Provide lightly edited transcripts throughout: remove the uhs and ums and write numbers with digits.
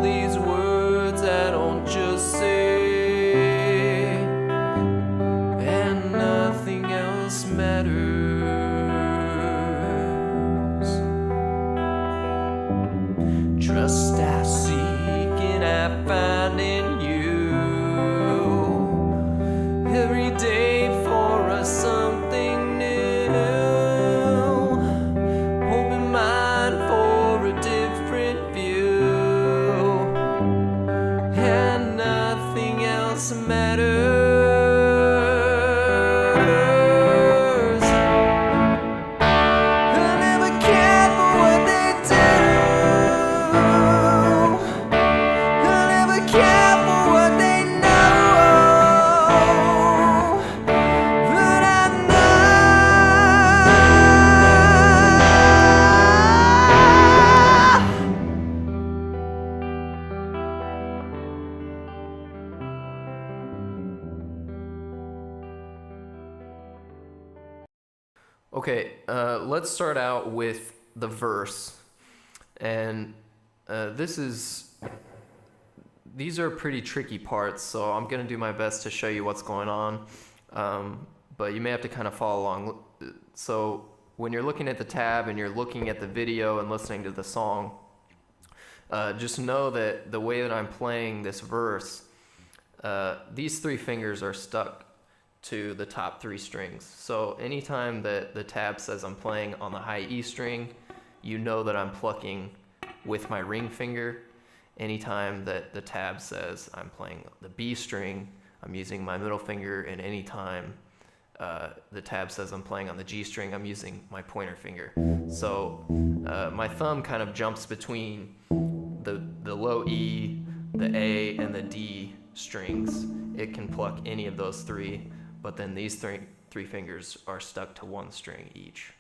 these words I don't just say, and nothing else matters. Trust I seek and I find in you every day for us something new. Open mind for a different view, and nothing else matters. I never cared for what they do. I never cared for what they know. But I Okay, let's start out with the verse, and these are pretty tricky parts, so I'm gonna do my best to show you what's going on, but you may have to kind of follow along. So when you're looking at the tab and you're looking at the video and listening to the song, just know that the way that I'm playing this verse, these three fingers are stuck to the top three strings. So anytime that the tab says I'm playing on the high E string, you know that I'm plucking with my ring finger. Anytime that the tab says I'm playing the B string, I'm using my middle finger, and anytime the tab says I'm playing on the G string, I'm using my pointer finger. So my thumb kind of jumps between the low E, the A, and the D strings. It can pluck any of those three, but then these three fingers are stuck to one string each.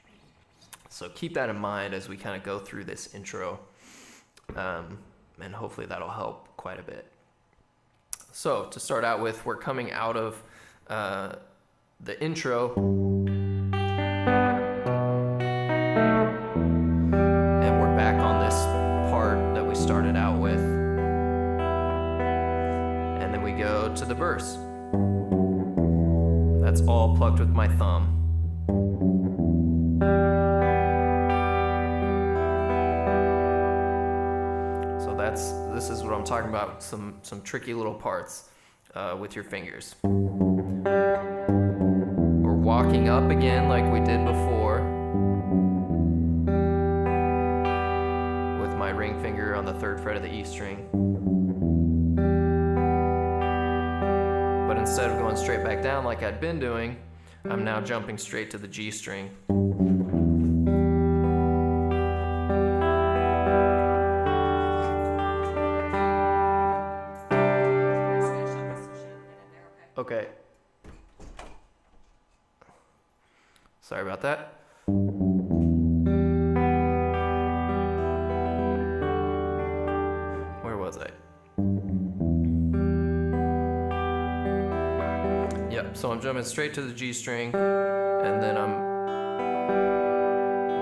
So keep that in mind as we kind of go through this intro, and hopefully that'll help quite a bit. So to start out with, we're coming out of the intro, and we're back on this part that we started out with, and then we go to the verse. That's all plucked with my thumb. So this is what I'm talking about, some tricky little parts with your fingers. We're walking up again like we did before, with my ring finger on the 3rd fret of the E string. But instead of going straight back down like I'd been doing, I'm now jumping straight to the G string. Okay. Sorry about that. Where was I? Yep, so I'm jumping straight to the G string, and then I'm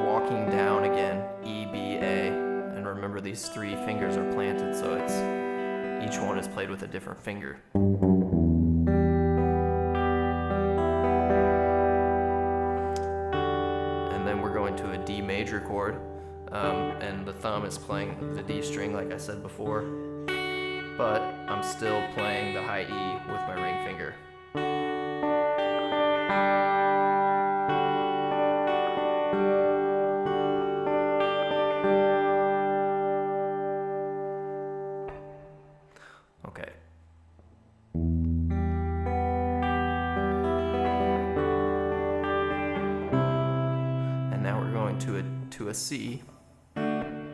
walking down again, E, B, A, and remember these three fingers are planted, so each one is played with a different finger. And then we're going to a D major chord, and the thumb is playing the D string like I said before, but I'm still playing the high E with my ring finger. Okay. And now we're going to a C. And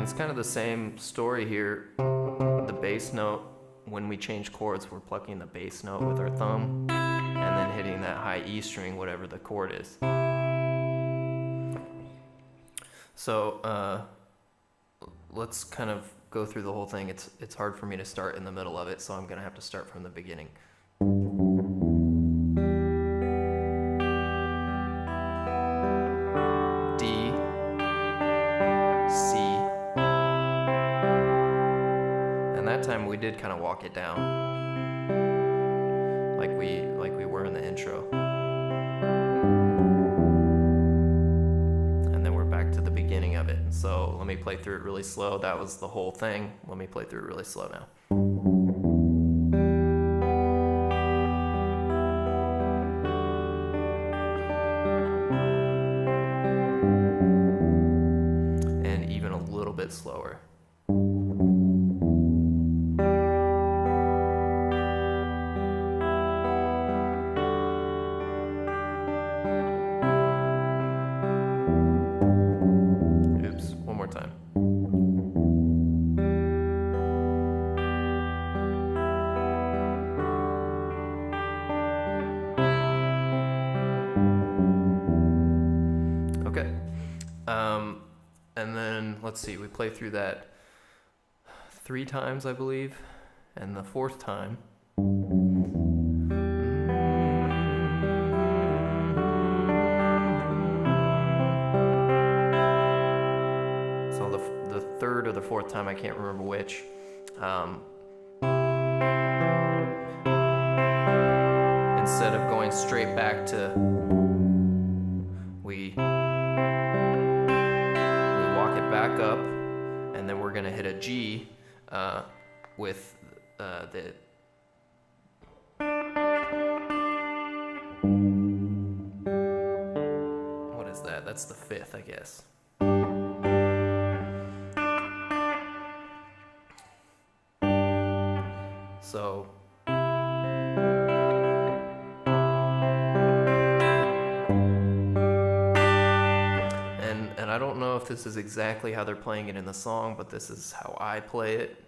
it's kind of the same story here. The bass note, when we change chords, we're plucking the bass note with our thumb and then hitting that high E string, whatever the chord is. So let's kind of go through the whole thing. It's hard for me to start in the middle of it, so I'm gonna have to start from the beginning. D, C, and that time we did kind of walk it down, like we were in the intro. To the beginning of it. So let me play through it really slow. That was the whole thing. Let me play through it really slow now. And even a little bit slower. Time. Okay. And then let's see, we play through that 3 times, I believe, and the 4th time. The 3rd or the 4th time, I can't remember which. Instead of going straight back to, we walk it back up, and then we're gonna hit a G with the what is that? That's the 5th, I guess. So and I don't know if this is exactly how they're playing it in the song, but this is how I play it.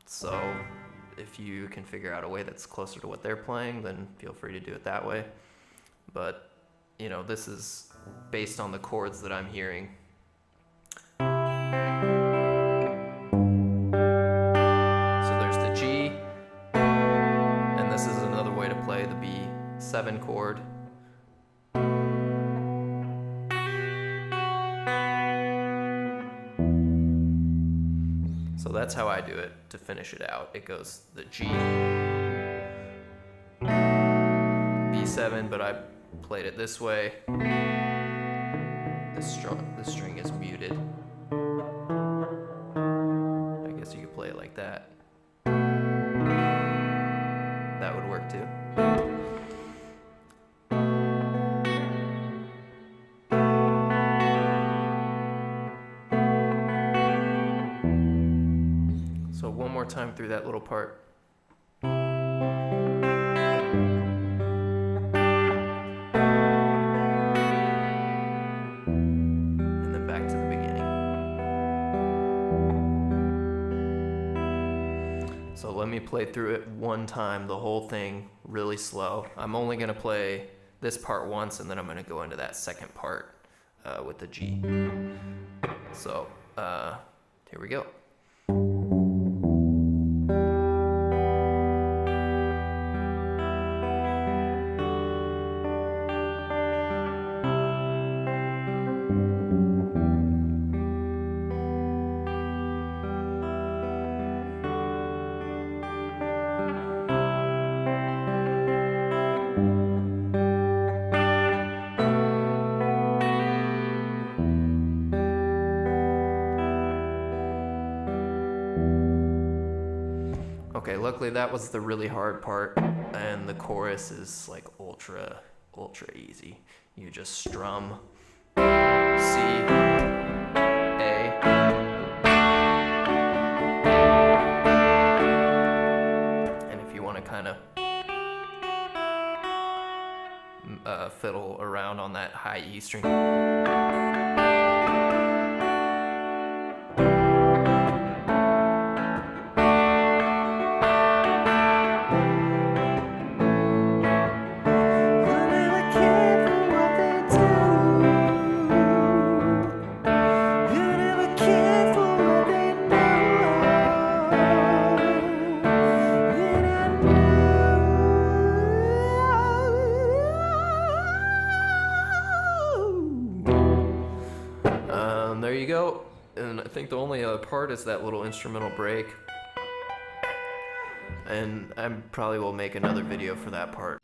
So if you can figure out a way that's closer to what they're playing, then feel free to do it that way. But you know, this is based on the chords that I'm hearing. This is another way to play the B7 chord. So that's how I do it to finish it out. It goes the G, B7, but I played it this way. This string is muted. I guess you could play it like that. That would work too. So one more time through that little part. And then back to the beginning. So let me play through it one time, the whole thing, really slow. I'm only gonna play this part once, and then I'm gonna go into that second part with the G. So here we go. Okay, luckily that was the really hard part, and the chorus is like ultra easy. You just strum C, A, and if you want to kind of fiddle around on that high E string. And I think the only other part is that little instrumental break. And I probably will make another video for that part.